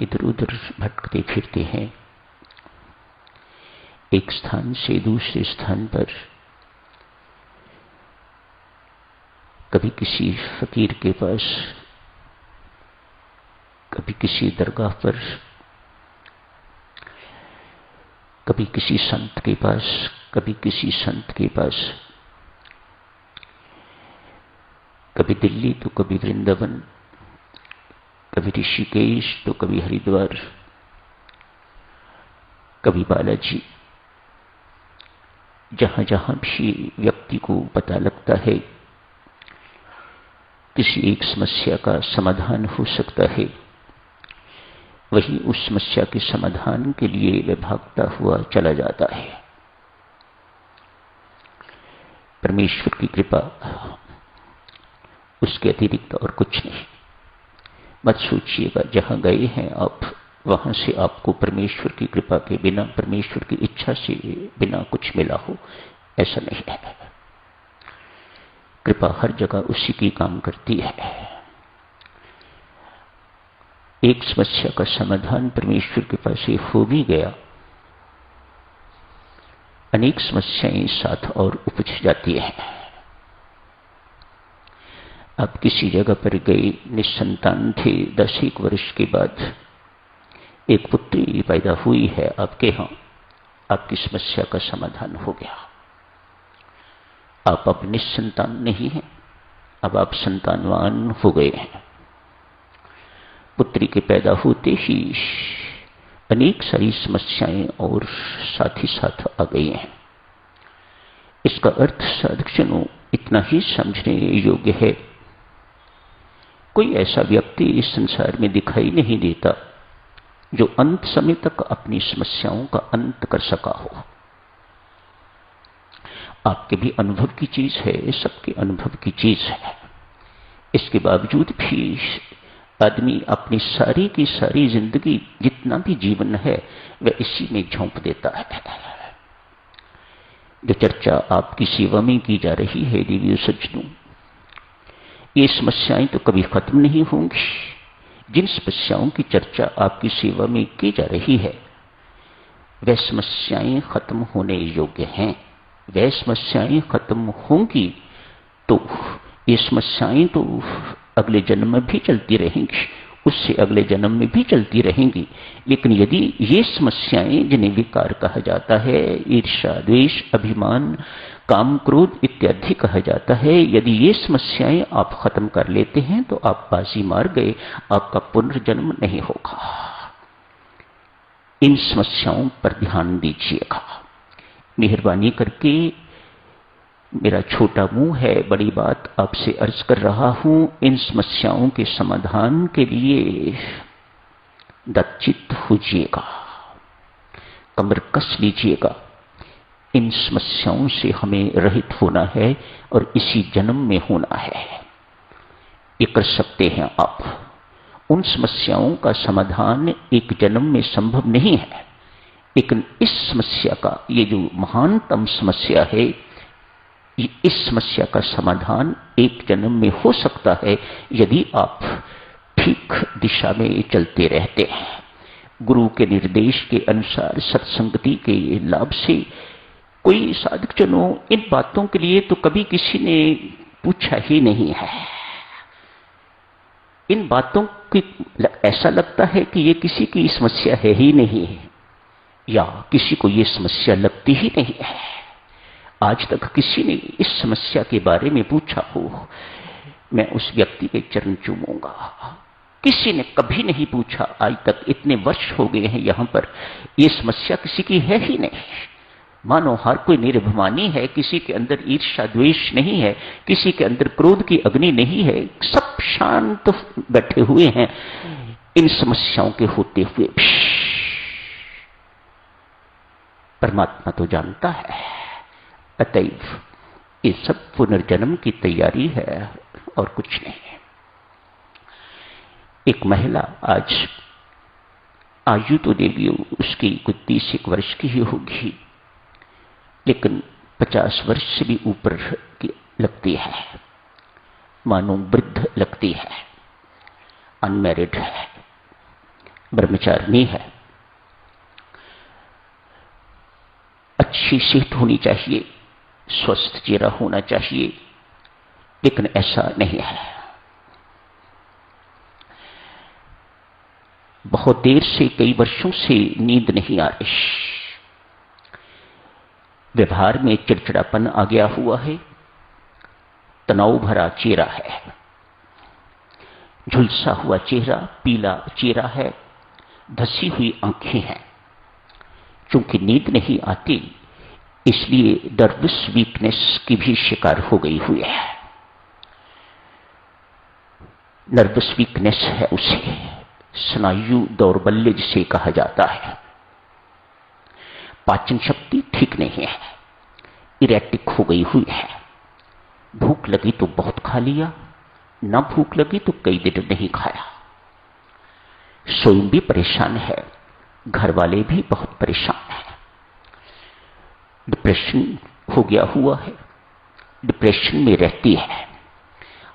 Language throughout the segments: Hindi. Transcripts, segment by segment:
इधर उधर भटकते फिरते हैं, एक स्थान से दूसरे स्थान पर, कभी किसी फकीर के पास, कभी किसी दरगाह पर, कभी किसी संत के पास, कभी किसी संत के पास, कभी दिल्ली तो कभी वृंदावन, कभी ऋषिकेश तो कभी हरिद्वार, कभी बालाजी। जहां जहां भी व्यक्ति को पता लगता है किसी एक समस्या का समाधान हो सकता है, वहीं उस समस्या के समाधान के लिए वह भागता हुआ चला जाता है। परमेश्वर की कृपा, उसके अतिरिक्त और कुछ नहीं। मत सोचिएगा जहां गए हैं आप, वहां से आपको परमेश्वर की कृपा के बिना, परमेश्वर की इच्छा से बिना कुछ मिला हो, ऐसा नहीं है। कृपा हर जगह उसी की काम करती है। एक समस्या का समाधान परमेश्वर के पास से हो भी गया, अनेक समस्याएं साथ और उपज जाती हैं। आप किसी जगह पर गए, निसंतान थे, 10 वर्ष के बाद एक पुत्री पैदा हुई है आपके यहां, आपकी समस्या का समाधान हो गया। आप अब निसंतान नहीं हैं, अब आप संतानवान हो गए हैं। पुत्री के पैदा होते ही अनेक सारी समस्याएं और साथ ही साथ आ गई हैं। इसका अर्थ साधकजनों इतना ही समझने योग्य है, कोई ऐसा व्यक्ति इस संसार में दिखाई नहीं देता जो अंत समय तक अपनी समस्याओं का अंत कर सका हो। आपके भी अनुभव की चीज है, सबके अनुभव की चीज है। इसके बावजूद भी आदमी अपनी सारी की सारी जिंदगी, जितना भी जीवन है, वह इसी में झोंक देता है। जो चर्चा आपकी सेवा में की जा रही है देवी सज्जनों, ये समस्याएं तो कभी खत्म नहीं होंगी। जिन समस्याओं की चर्चा आपकी सेवा में की जा रही है, वह समस्याएं खत्म होने योग्य हैं। वह समस्याएं खत्म होंगी तो ये समस्याएं तो अगले जन्म में भी चलती रहेंगी, उससे अगले जन्म में भी चलती रहेंगी। लेकिन यदि ये समस्याएं, जिन्हें विकार कहा जाता है, ईर्ष्या, द्वेष, अभिमान, काम, क्रोध इत्यादि कहा जाता है, यदि ये समस्याएं आप खत्म कर लेते हैं तो आप बाजी मार गए, आपका पुनर्जन्म नहीं होगा। इन समस्याओं पर ध्यान दीजिएगा। मेहरबानी करके, मेरा छोटा मुंह है, बड़ी बात आपसे अर्ज कर रहा हूं। इन समस्याओं के समाधान के लिए दत्चित होजिएगा, कमर कस लीजिएगा। इन समस्याओं से हमें रहित होना है और इसी जन्म में होना है। ये कर सकते हैं आप। उन समस्याओं का समाधान एक जन्म में संभव नहीं है, लेकिन इस समस्या का, ये जो महानतम समस्या है, इस समस्या का समाधान एक जन्म में हो सकता है यदि आप ठीक दिशा में चलते रहते हैं। गुरु के निर्देश के अनुसार, सत्संगति के लाभ से कोई साधकजनों इन बातों के लिए तो कभी किसी ने पूछा ही नहीं है। इन बातों की ऐसा लगता है कि ये किसी की समस्या है ही नहीं है, या किसी को ये समस्या लगती ही नहीं है। आज तक किसी ने इस समस्या के बारे में पूछा हो, मैं उस व्यक्ति के चरण चूमूंगा। किसी ने कभी नहीं पूछा आज तक। इतने वर्ष हो गए हैं यहां पर, ये समस्या किसी की है ही नहीं। मानो हर कोई निर्भिमानी है, किसी के अंदर ईर्ष्या द्वेष नहीं है, किसी के अंदर क्रोध की अग्नि नहीं है, सब शांत बैठे हुए हैं इन समस्याओं के होते हुए भी। परमात्मा तो जानता है। अतएव ये सब पुनर्जन्म की तैयारी है और कुछ नहीं है। एक महिला, आज आयु तो देवी उसकी कुछ 30 वर्ष की ही होगी, लेकिन 50 वर्ष से भी ऊपर की लगती है, मानो वृद्ध लगती है, अनमैरिड है, ब्रह्मचारिणी है, अच्छी सेहत होनी चाहिए, स्वस्थ चेहरा होना चाहिए, लेकिन ऐसा नहीं है। बहुत देर से, कई वर्षों से नींद नहीं आ रही, व्यवहार में चिड़चिड़ापन आ गया हुआ है, तनाव भरा चेहरा है, झुलसा हुआ चेहरा, पीला चेहरा है, धसी हुई आंखें हैं। चूंकि नींद नहीं आती, इसलिए नर्वस वीकनेस की भी शिकार हो गई हुई है। नर्वस वीकनेस है, उसे स्नायु दौर्बल्य जिसे कहा जाता है। पाचन शक्ति ठीक नहीं है, इरेटिक हो गई हुई है। भूख लगी तो बहुत खा लिया, ना भूख लगी तो कई दिन नहीं खाया। स्वयं भी परेशान है, घर वाले भी बहुत परेशान हैं। डिप्रेशन हो गया हुआ है, डिप्रेशन में रहती है,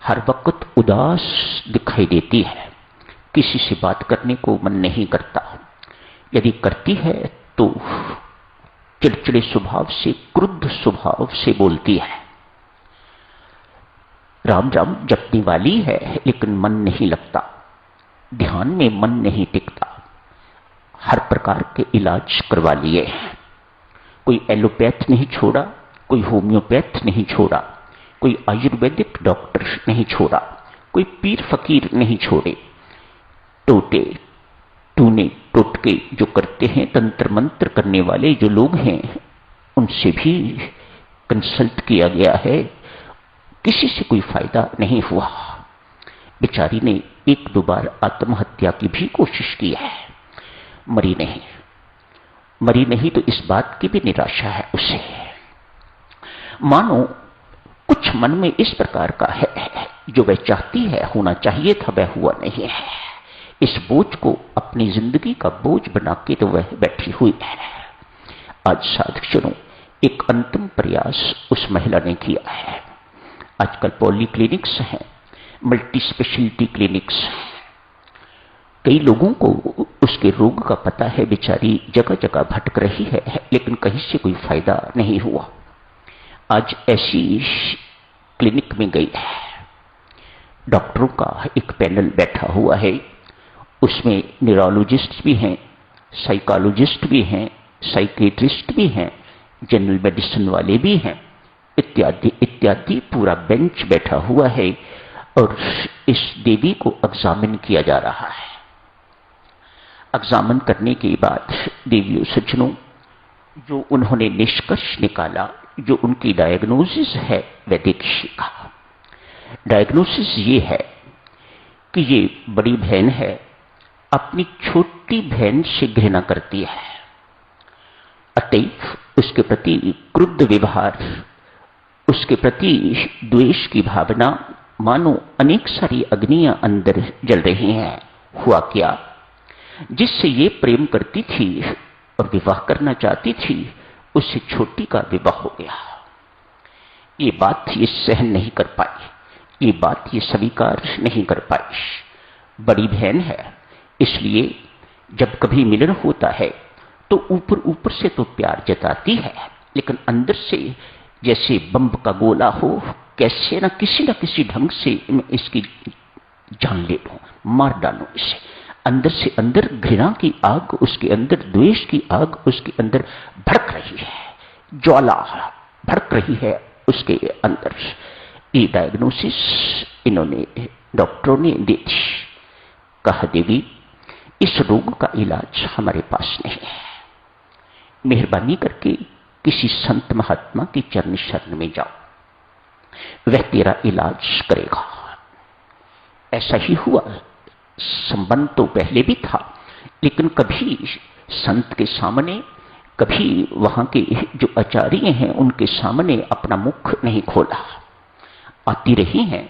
हर वक्त उदास दिखाई देती है, किसी से बात करने को मन नहीं करता, यदि करती है तो चिड़चिड़े स्वभाव से, क्रुद्ध स्वभाव से बोलती है। राम राम जपने वाली है, लेकिन मन नहीं लगता, ध्यान में मन नहीं टिकता। हर प्रकार के इलाज करवा लिए हैं, कोई एलोपैथ नहीं छोड़ा, कोई होम्योपैथ नहीं छोड़ा, कोई आयुर्वेदिक डॉक्टर नहीं छोड़ा, कोई पीर फकीर नहीं छोड़े। टोटे टूने टोटके जो करते हैं, तंत्र मंत्र करने वाले जो लोग हैं, उनसे भी कंसल्ट किया गया है, किसी से कोई फायदा नहीं हुआ। बेचारी ने एक दो बार आत्महत्या की भी कोशिश की है, मरी नहीं। मरी नहीं तो इस बात की भी निराशा है उसे, मानो कुछ मन में इस प्रकार का है, जो वह चाहती है होना चाहिए था वह हुआ नहीं है। इस बोझ को अपनी जिंदगी का बोझ बना के तो वह बैठी हुई है। आज साधक एक अंतिम प्रयास उस महिला ने किया है। आजकल पॉली क्लिनिक्स हैं, मल्टी स्पेशलिटी क्लिनिक्स हैं, कई लोगों को उसके रोग का पता है, बेचारी जगह जगह भटक रही है, लेकिन कहीं से कोई फायदा नहीं हुआ। आज ऐसी क्लिनिक में गई है, डॉक्टरों का एक पैनल बैठा हुआ है, उसमें न्यूरोलॉजिस्ट भी हैं, साइकोलॉजिस्ट भी हैं, साइकेट्रिस्ट भी हैं, जनरल मेडिसिन वाले भी हैं, इत्यादि इत्यादि पूरा बेंच बैठा हुआ है और इस देवी को एग्जामिन किया जा रहा है। एग्जामिन करने के बाद देवियों सज्जनों, जो उन्होंने निष्कर्ष निकाला, जो उनकी डायग्नोसिस है, वह देखिएगा। डायग्नोसिस ये है कि ये बड़ी बहन है, अपनी छोटी बहन से घृणा करती है, अतएव उसके प्रति क्रुद्ध व्यवहार, उसके प्रति द्वेष की भावना, मानो अनेक सारी अग्नियां अंदर जल रही हैं। हुआ क्या, जिससे ये प्रेम करती थी और विवाह करना चाहती थी, उससे छोटी का विवाह हो गया। ये बात ये सहन नहीं कर पाई, ये बात ये स्वीकार नहीं कर पाई। बड़ी बहन है, इसलिए जब कभी मिलन होता है तो ऊपर ऊपर से तो प्यार जताती है, लेकिन अंदर से जैसे बम का गोला हो, कैसे न किसी ढंग से मैं इसकी जान ले लूं, मार डालूं इसे। अंदर से अंदर घृणा की आग, उसके अंदर द्वेष की आग उसके अंदर भड़क रही है, ज्वाला भड़क रही है उसके अंदर। ये डायग्नोसिस इन्होंने, डॉक्टरों ने दी थी। कहा देवी, इस रोग का इलाज हमारे पास नहीं है, मेहरबानी करके किसी संत महात्मा की चरण शरण में जाओ, वह तेरा इलाज करेगा। ऐसा ही हुआ। संबंध तो पहले भी था, लेकिन कभी संत के सामने, कभी वहां के जो आचार्य हैं उनके सामने अपना मुख नहीं खोला। आती रही हैं